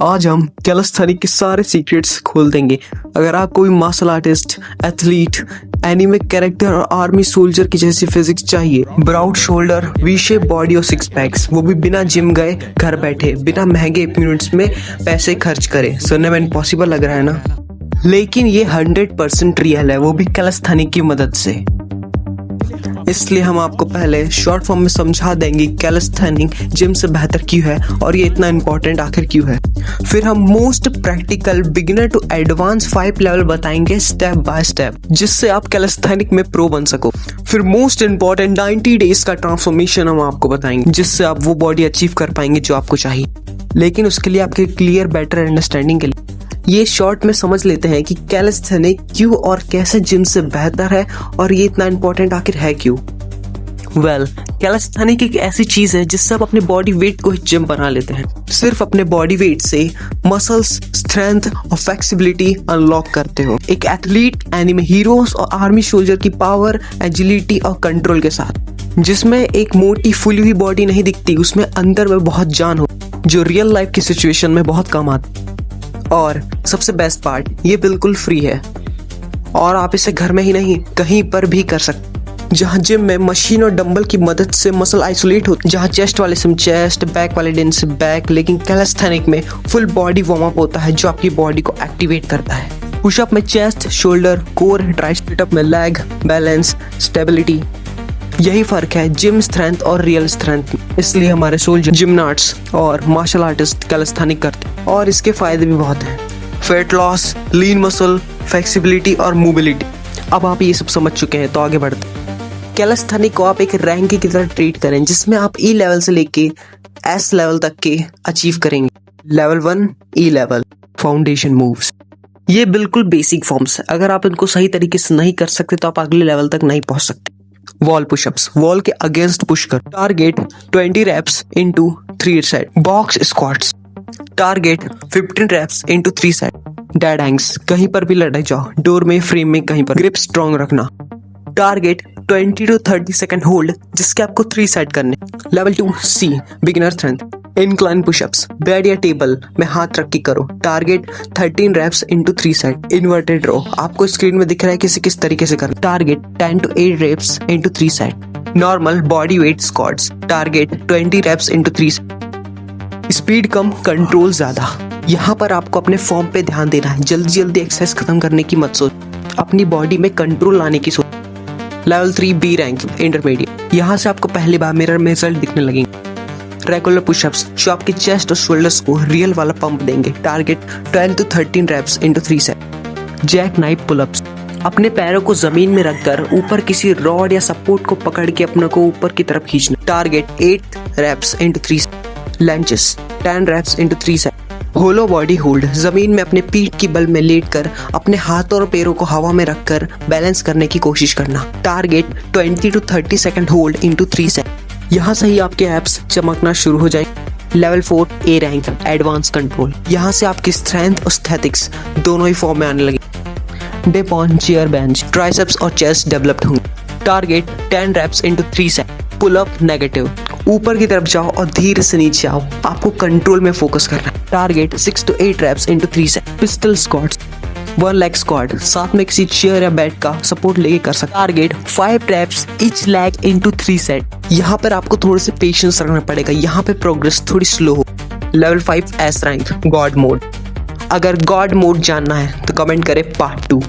आज हम कैलिस्थेनिक्स के सारे सीक्रेट्स खोल देंगे। अगर आप कोई martial artist, athlete, anime character और आर्मी सोल्जर की जैसी फिजिक्स चाहिए, broad shoulder, V shape body और सिक्स पैक्स, वो भी बिना जिम गए, घर बैठे, बिना महंगे इक्विपमेंट्स में पैसे खर्च करे। सुनने में इम्पॉसिबल लग रहा है ना, लेकिन ये 100% रियल है, वो भी कैलिस्थेनिक्स की मदद से। इसलिए हम आपको पहले शॉर्ट फॉर्म में समझा देंगे कैलिस्थेनिक्स जिम से बेहतर क्यों है और ये इतना इम्पोर्टेंट आखिर क्यों है। फिर हम most practical beginner to advance 5 level बताएंगे स्टेप बाय स्टेप, जिससे आप कैलिस्थेनिक्स में प्रो बन सको। फिर मोस्ट इम्पोर्टेंट 90 डेज का ट्रांसफॉर्मेशन हम आपको बताएंगे, जिससे आप वो बॉडी अचीव कर पाएंगे जो आपको चाहिए। लेकिन उसके लिए आपके क्लियर बेटर अंडरस्टैंडिंग के लिए ये शॉर्ट में समझ लेते हैं कि कैलिस्थेनिक्स क्यों और कैसे जिम से बेहतर है और ये इतना इम्पोर्टेंट आखिर है क्यों। कैलिस्थेनिक्स एक ऐसी चीज है जिससे आप अपने बॉडी वेट को जिम बना लेते हैं। सिर्फ अपने बॉडी वेट से मसल्स, स्ट्रेंथ और फ्लेक्सिबिलिटी अनलॉक करते हो। एक एथलीट, एनिमे हीरोज और आर्मी सोल्जर की पावर, एजिलिटी और कंट्रोल के साथ, जिसमें एक मोटी फुली हुई बॉडी नहीं दिखती, उसमें अंदर में बहुत जान हो, जो रियल लाइफ की सिचुएशन में बहुत काम आती। और सबसे बेस्ट पार्ट, ये बिल्कुल फ्री है और आप इसे घर में ही नहीं कहीं पर भी कर सकते। जहाँ जिम में मशीन और डंबल की मदद से मसल आइसोलेट होते, जहाँ चेस्ट वाले से चेस्ट, बैक वाले दिन से बैक, लेकिन कैलिस्थेनिक्स में फुल बॉडी वार्म अप होता है जो आपकी बॉडी को एक्टिवेट करता है। पुशअप में chest, shoulder, core, tri, situp में लेग, बैलेंस, स्टेबिलिटी। यही फर्क है जिम स्ट्रेंथ और रियल स्ट्रेंथ। इसलिए हमारे सोल्जर, जिमनास्ट्स और मार्शल आर्टिस्ट कैलिस्थेनिक्स करते हैं और इसके फायदे भी बहुत हैं। Fat loss, lean muscle, flexibility और मोबिलिटी। अब आप ये सब समझ चुके हैं तो आगे बढ़ते हैं। कैलिस्थेनिक्स को आप एक रैंक की तरह ट्रीट करें, जिसमें आप ई लेवल से लेके एस लेवल तक के अचीव करेंगे। लेवल 1 ई लेवल फाउंडेशन मूव्स, ये बिल्कुल बेसिक फॉर्म्स है। अगर आप इनको सही तरीके से नहीं कर सकते तो आप अगले लेवल तक नहीं पहुंच सकते। वॉल पुशअप्स, वॉल के अगेंस्ट पुश कर, target 20 reps into 3 set. Box squats, target 15 reps into 3 set. Dead Hanks, कहीं पर भी लटक जाओ, डोर में, फ्रेम में, कहीं पर, ग्रिप स्ट्रॉन्ग रखना। टारगेट 20 to 30 सेकंड होल्ड, जिसके आपको 3 सेट करने। लेवल 2 सी beginner strength, incline pushups, bed या टेबल में हाथ रख के करो, target 13 reps into 3 set. Inverted row, आपको स्क्रीन में दिख रहा है किस तरीके से करना, target 10 to 8 reps into 3 set. Normal body weight squats, target 20 reps into 3 set. Speed come, control ज्यादा। यहाँ पर आपको अपने फॉर्म पे ध्यान देना है, जल्दी जल्दी एक्सरसाइज खत्म करने की मत सोच, अपनी बॉडी में कंट्रोल लाने की सोच। लेवल 3 बी रैंक इंटरमीडिएट, यहाँ से आपको पहली बार मिरर में रिजल्ट दिखने लगेंगे। रेगुलर पुशअप्स जो आपके चेस्ट और शोल्डर्स को रियल वाला पंप देंगे, target 12 to 13 reps into 3 set. Jack knife pull ups, अपने पैरों को जमीन में रखकर ऊपर किसी रॉड या सपोर्ट को पकड़ के अपने को ऊपर की तरफ खींचना, target 8 reps into 3 set. Lunges 10 reps into 3 set. Hollow body hold, जमीन में अपने पीठ की बल में लेटकर अपने हाथों और पैरों को हवा में रखकर बैलेंस करने की कोशिश करना, target 20 to 30 second hold into 3 set. यहाँ से ही आपके एब्स चमकना शुरू हो जाएंगे। Level 4 A rank advance control, यहाँ से आपकी स्ट्रेंथ और एस्थेटिक्स दोनों ही फॉर्म में आने लगे। Dip on chair bench, triceps और चेस्ट डेवलप्ड होंगे, target 10 reps into 3 set. Pull up negative, ऊपर की तरफ जाओ और धीरे से नीचे आओ, आपको कंट्रोल में फोकस करना है, target 6 to 8 reps into 3 set. Pistol squats, 1 leg squat, साथ में किसी चेयर या बेड का सपोर्ट लेके कर सकते, target 5 reps each leg into 3 set. यहाँ पर आपको थोड़े से पेशेंस रखना पड़ेगा, यहाँ पे प्रोग्रेस थोड़ी स्लो हो। Level 5 S rank God mode, अगर गॉड मोड जानना है तो कमेंट करें पार्ट 2।